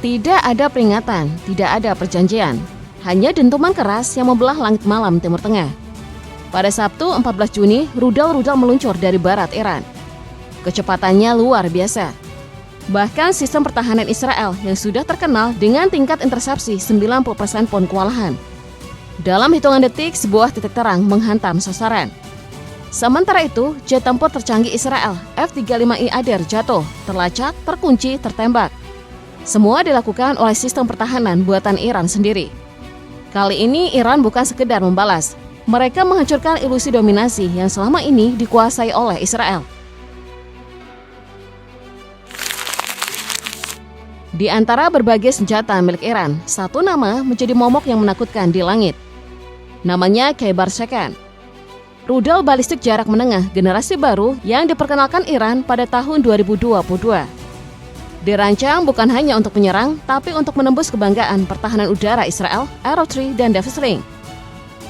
Tidak ada peringatan, tidak ada perjanjian. Hanya dentuman keras yang membelah langit malam Timur Tengah. Pada Sabtu 14 Juni, rudal-rudal meluncur dari barat Iran. Kecepatannya luar biasa. Bahkan sistem pertahanan Israel yang sudah terkenal dengan tingkat intersepsi 90% pun kewalahan. Dalam hitungan detik, sebuah titik terang menghantam sasaran. Sementara itu, jet tempur tercanggih Israel, F-35I Ader jatuh, terlacak, terkunci, tertembak. Semua dilakukan oleh sistem pertahanan buatan Iran sendiri. Kali ini Iran bukan sekedar membalas. Mereka menghancurkan ilusi dominasi yang selama ini dikuasai oleh Israel. Di antara berbagai senjata milik Iran, satu nama menjadi momok yang menakutkan di langit. Namanya Khaybar-Shekan. Rudal balistik jarak menengah generasi baru yang diperkenalkan Iran pada tahun 2022. Dirancang bukan hanya untuk menyerang, tapi untuk menembus kebanggaan pertahanan udara Israel, Arrow 3 dan Davis Ring.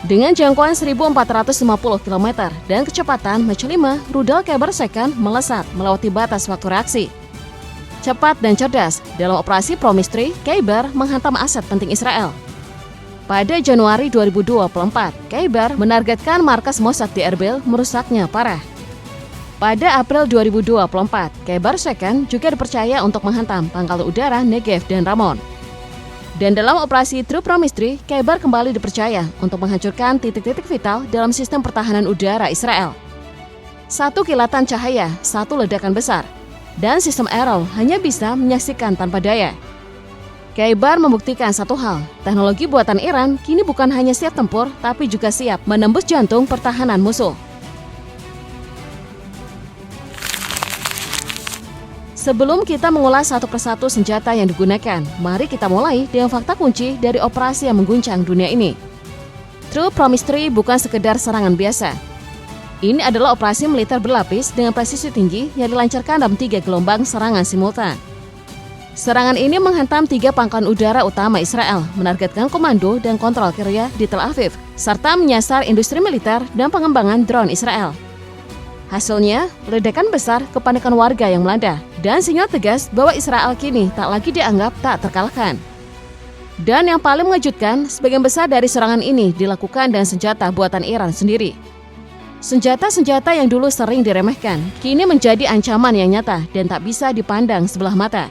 Dengan jangkauan 1.450 km dan kecepatan Mach 5, rudal Khaybar-Shekan melesat melewati batas waktu reaksi. Cepat dan cerdas, dalam operasi Promise 3, Khaybar menghantam aset penting Israel. Pada Januari 2024, Khaybar menargetkan markas Mossad di Erbil, merusaknya parah. Pada April 2024, Khaybar-Shekan juga dipercaya untuk menghantam pangkal udara Negev dan Ramon. Dan dalam operasi True Promise 3, Khaybar kembali dipercaya untuk menghancurkan titik-titik vital dalam sistem pertahanan udara Israel. Satu kilatan cahaya, satu ledakan besar, dan sistem Arrow hanya bisa menyaksikan tanpa daya. Khaybar membuktikan satu hal, teknologi buatan Iran kini bukan hanya siap tempur, tapi juga siap menembus jantung pertahanan musuh. Sebelum kita mengulas satu persatu senjata yang digunakan, mari kita mulai dengan fakta kunci dari operasi yang mengguncang dunia ini. True Promise 3 bukan sekedar serangan biasa. Ini adalah operasi militer berlapis dengan presisi tinggi yang dilancarkan dalam 3 gelombang serangan simultan. Serangan ini menghantam 3 pangkalan udara utama Israel, menargetkan komando dan kontrol Kiryat di Tel Aviv, serta menyasar industri militer dan pengembangan drone Israel. Hasilnya, ledakan besar, kepanikan warga yang melanda, dan sinyal tegas bahwa Israel kini tak lagi dianggap tak terkalahkan. Dan yang paling mengejutkan, sebagian besar dari serangan ini dilakukan dengan senjata buatan Iran sendiri. Senjata-senjata yang dulu sering diremehkan, kini menjadi ancaman yang nyata dan tak bisa dipandang sebelah mata.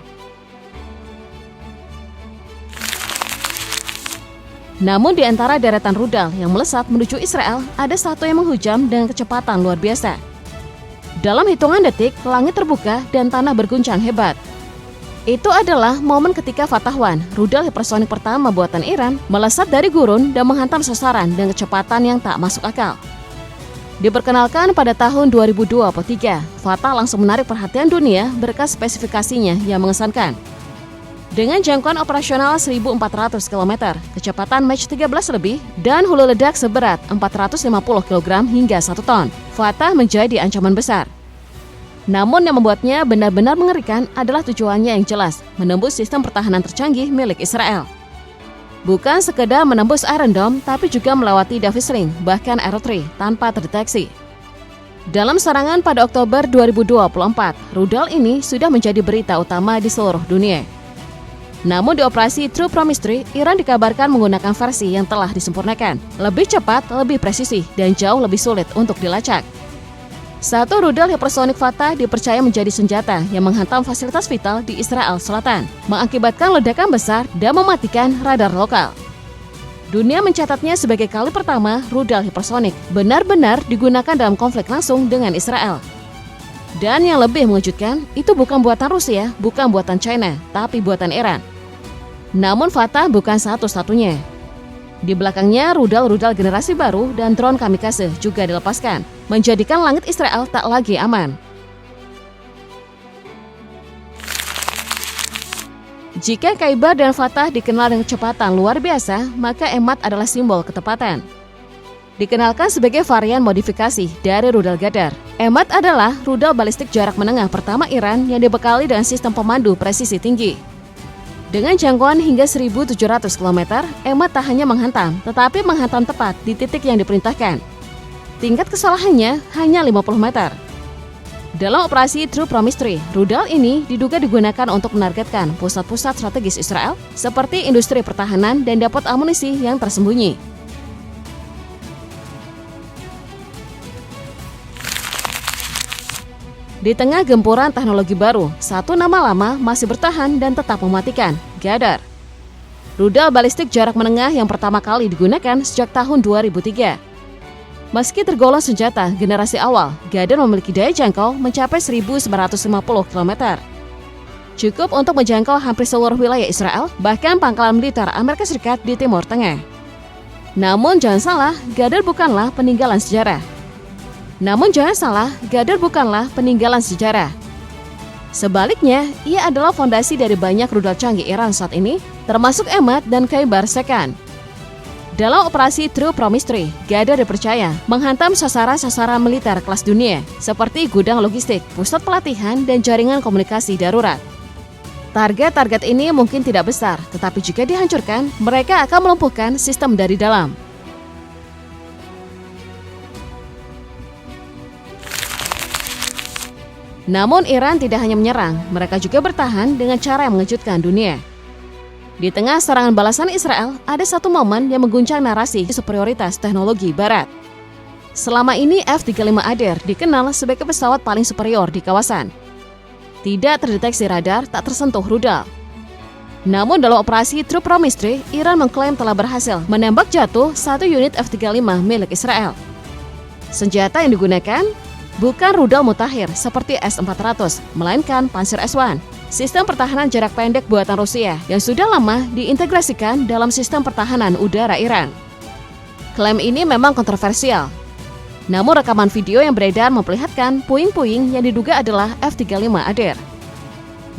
Namun di antara deretan rudal yang melesat menuju Israel, ada satu yang menghujam dengan kecepatan luar biasa. Dalam hitungan detik, langit terbuka dan tanah berguncang hebat. Itu adalah momen ketika Fatah 1, rudal hipersonik pertama buatan Iran, melesat dari gurun dan menghantam sasaran dengan kecepatan yang tak masuk akal. Diperkenalkan pada tahun 2023, Fatah langsung menarik perhatian dunia berkat spesifikasinya yang mengesankan. Dengan jangkauan operasional 1.400 km, kecepatan Mach 13 lebih, dan hulu ledak seberat 450 kg hingga 1 ton, Fatah menjadi ancaman besar. Namun yang membuatnya benar-benar mengerikan adalah tujuannya yang jelas, menembus sistem pertahanan tercanggih milik Israel. Bukan sekedar menembus Iron Dome, tapi juga melewati Davis Ring, bahkan Arrow 3, tanpa terdeteksi. Dalam serangan pada Oktober 2024, rudal ini sudah menjadi berita utama di seluruh dunia. Namun di operasi True Promise 3, Iran dikabarkan menggunakan versi yang telah disempurnakan, lebih cepat, lebih presisi, dan jauh lebih sulit untuk dilacak. Satu rudal hipersonik Fatah dipercaya menjadi senjata yang menghantam fasilitas vital di Israel Selatan, mengakibatkan ledakan besar dan mematikan radar lokal. Dunia mencatatnya sebagai kali pertama rudal hipersonik benar-benar digunakan dalam konflik langsung dengan Israel. Dan yang lebih mengejutkan, itu bukan buatan Rusia, bukan buatan China, tapi buatan Iran. Namun Fatah bukan satu-satunya. Di belakangnya, rudal-rudal generasi baru dan drone kamikaze juga dilepaskan, menjadikan langit Israel tak lagi aman. Jika Khaybar dan Fatah dikenal dengan kecepatan luar biasa, maka Emad adalah simbol ketepatan. Dikenalkan sebagai varian modifikasi dari rudal Ghadar, Emad adalah rudal balistik jarak menengah pertama Iran yang dibekali dengan sistem pemandu presisi tinggi. Dengan jangkauan hingga 1.700 km, Emad tak hanya menghantam, tetapi menghantam tepat di titik yang diperintahkan. Tingkat kesalahannya hanya 50 meter. Dalam operasi True Promise 3, rudal ini diduga digunakan untuk menargetkan pusat-pusat strategis Israel seperti industri pertahanan dan dapur amunisi yang tersembunyi. Di tengah gempuran teknologi baru, satu nama lama masih bertahan dan tetap mematikan, Ghadar. Rudal balistik jarak menengah yang pertama kali digunakan sejak tahun 2003. Meski tergolong senjata generasi awal, Ghadar memiliki daya jangkau mencapai 1.950 km. Cukup untuk menjangkau hampir seluruh wilayah Israel, bahkan pangkalan militer Amerika Serikat di Timur Tengah. Namun jangan salah, Ghadar bukanlah peninggalan sejarah. Sebaliknya, ia adalah fondasi dari banyak rudal canggih Iran saat ini, termasuk Emad dan Khaybar Sekan. Dalam operasi True Promise 3, Ghadar dipercaya menghantam sasaran-sasaran militer kelas dunia, seperti gudang logistik, pusat pelatihan, dan jaringan komunikasi darurat. Target-target ini mungkin tidak besar, tetapi jika dihancurkan, mereka akan melumpuhkan sistem dari dalam. Namun Iran tidak hanya menyerang, mereka juga bertahan dengan cara yang mengejutkan dunia. Di tengah serangan balasan Israel, ada satu momen yang mengguncang narasi superioritas teknologi Barat. Selama ini F-35 Ader dikenal sebagai pesawat paling superior di kawasan. Tidak terdeteksi radar, tak tersentuh rudal. Namun dalam operasi True Promise 3, Iran mengklaim telah berhasil menembak jatuh satu unit F-35 milik Israel. Senjata yang digunakan bukan rudal mutakhir seperti S-400, melainkan Pantsir S-1. Sistem pertahanan jarak pendek buatan Rusia yang sudah lama diintegrasikan dalam sistem pertahanan udara Iran. Klaim ini memang kontroversial. Namun rekaman video yang beredar memperlihatkan puing-puing yang diduga adalah F-35 Ader.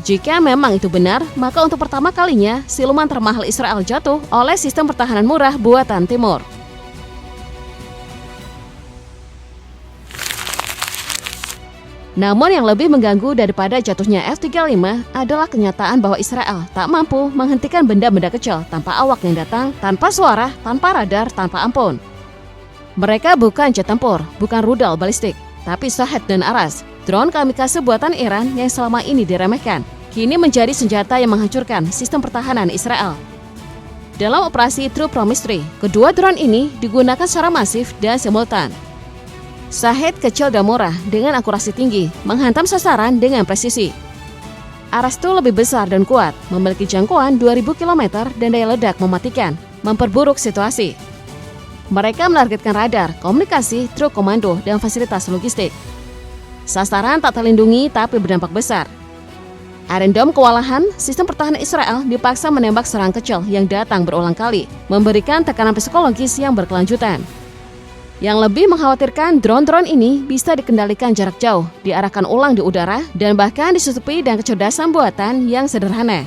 Jika memang itu benar, maka untuk pertama kalinya siluman termahal Israel jatuh oleh sistem pertahanan murah buatan Timur. Namun yang lebih mengganggu daripada jatuhnya F-35 adalah kenyataan bahwa Israel tak mampu menghentikan benda-benda kecil tanpa awak yang datang, tanpa suara, tanpa radar, tanpa ampun. Mereka bukan jet tempur, bukan rudal balistik, tapi Shahed dan Aras, drone kamikaze buatan Iran yang selama ini diremehkan, kini menjadi senjata yang menghancurkan sistem pertahanan Israel. Dalam operasi True Promise 3, kedua drone ini digunakan secara masif dan simultan. Shahed kecil dan murah dengan akurasi tinggi, menghantam sasaran dengan presisi. Arastu lebih besar dan kuat, memiliki jangkauan 2.000 km dan daya ledak mematikan, memperburuk situasi. Mereka menargetkan radar, komunikasi, truk komando, dan fasilitas logistik. Sasaran tak terlindungi tapi berdampak besar. Iron Dome kewalahan, sistem pertahanan Israel dipaksa menembak serang kecil yang datang berulang kali, memberikan tekanan psikologis yang berkelanjutan. Yang lebih mengkhawatirkan, drone-drone ini bisa dikendalikan jarak jauh, diarahkan ulang di udara, dan bahkan disusupi dengan kecerdasan buatan yang sederhana.